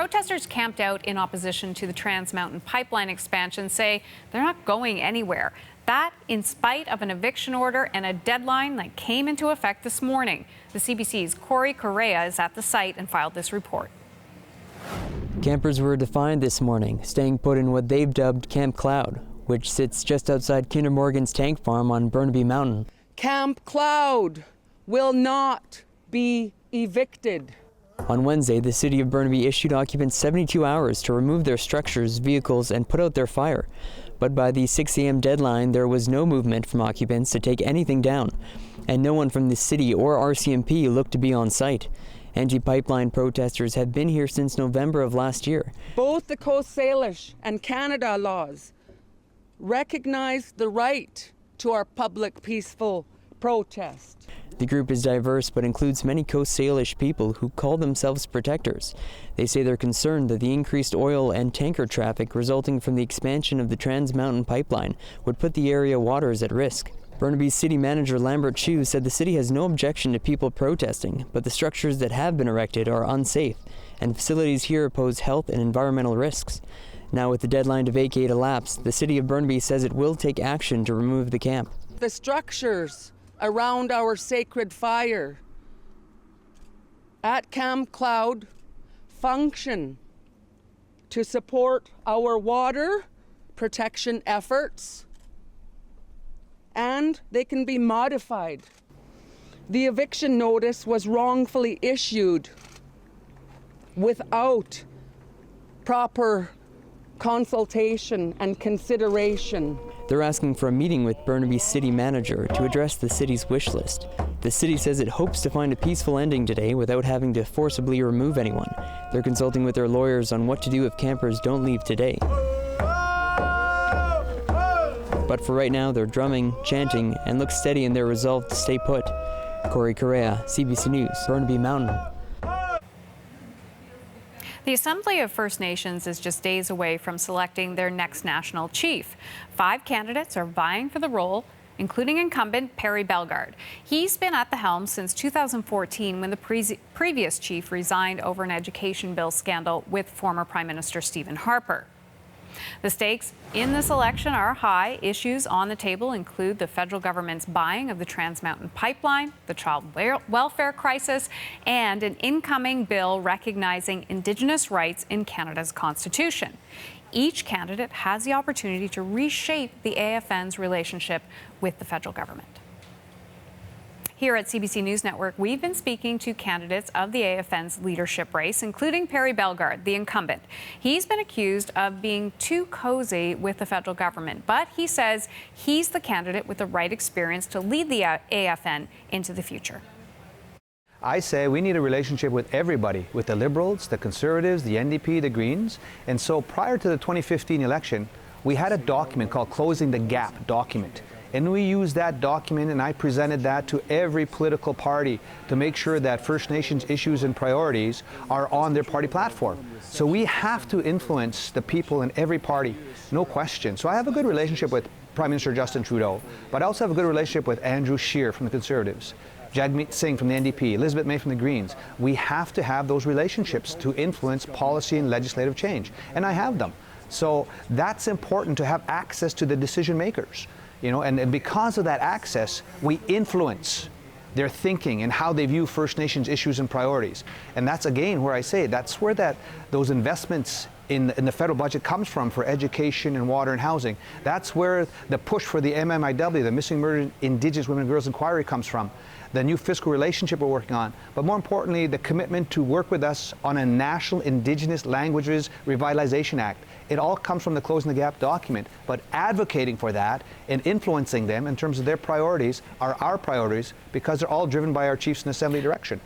protesters camped out in opposition to the Trans Mountain Pipeline expansion say they're not going anywhere. That in spite of an eviction order and a deadline that came into effect this morning. The CBC's Corey Correa is at the site and filed this report. Campers were defiant this morning, staying put in what they've dubbed Camp Cloud, which sits just outside Kinder Morgan's tank farm on Burnaby Mountain. Camp Cloud will not be evicted. On Wednesday, the city of Burnaby issued occupants 72 hours to remove their structures, vehicles, and put out their fire. But by the 6 a.m. deadline, there was no movement from occupants to take anything down, and no one from the city or RCMP looked to be on site. Anti-pipeline protesters have been here since November of last year. Both the Coast Salish and Canada laws recognize the right to our public peaceful protest. The group is diverse but includes many Coast Salish people who call themselves protectors. They say they're concerned that the increased oil and tanker traffic resulting from the expansion of the Trans Mountain Pipeline would put the area waters at risk. Burnaby's city manager Lambert Chu said the city has no objection to people protesting, but the structures that have been erected are unsafe, and facilities here pose health and environmental risks. Now with the deadline to vacate elapsed, the city of Burnaby says it will take action to remove the camp. The structures around our sacred fire at Camp Cloud function to support our water protection efforts, and they can be modified. The eviction notice was wrongfully issued without proper consultation and consideration. They're asking for a meeting with Burnaby's city manager to address the city's wish list. The city says it hopes to find a peaceful ending today without having to forcibly remove anyone. They're consulting with their lawyers on what to do if campers don't leave today. But for right now, they're drumming, chanting, and look steady in their resolve to stay put. Corey Correa, CBC News, Burnaby Mountain. The Assembly of First Nations is just days away from selecting their next national chief. 5 candidates are vying for the role, including incumbent Perry Bellegarde. He's been at the helm since 2014 when the previous chief resigned over an education bill scandal with former Prime Minister Stephen Harper. The stakes in this election are high. Issues on the table include the federal government's buying of the Trans Mountain Pipeline, the child welfare crisis, and an incoming bill recognizing Indigenous rights in Canada's Constitution. Each candidate has the opportunity to reshape the AFN's relationship with the federal government. Here at CBC News Network, we've been speaking to candidates of the AFN's leadership race, including Perry Bellegarde, the incumbent. He's been accused of being too cozy with the federal government, but he says he's the candidate with the right experience to lead the AFN into the future. I say we need a relationship with everybody, with the Liberals, the Conservatives, the NDP, the Greens. And so prior to the 2015 election, we had a document called Closing the Gap document. And we used that document and I presented that to every political party to make sure that First Nations issues and priorities are on their party platform. So we have to influence the people in every party, no question. So I have a good relationship with Prime Minister Justin Trudeau, but I also have a good relationship with Andrew Scheer from the Conservatives, Jagmeet Singh from the NDP, Elizabeth May from the Greens. We have to have those relationships to influence policy and legislative change, and I have them. So that's important to have access to the decision makers. You know, and because of that access, we influence their thinking and how they view First Nations issues and priorities. And that's, again, where I say that's where those investments in the federal budget comes from for education and water and housing. That's where the push for the MMIW, the Missing Murdered Indigenous Women and Girls Inquiry, comes from. The new fiscal relationship we're working on, but more importantly, the commitment to work with us on a National Indigenous Languages Revitalization Act. It all comes from the Closing the Gap document, but advocating for that and influencing them in terms of their priorities are our priorities because they're all driven by our chiefs and assembly direction.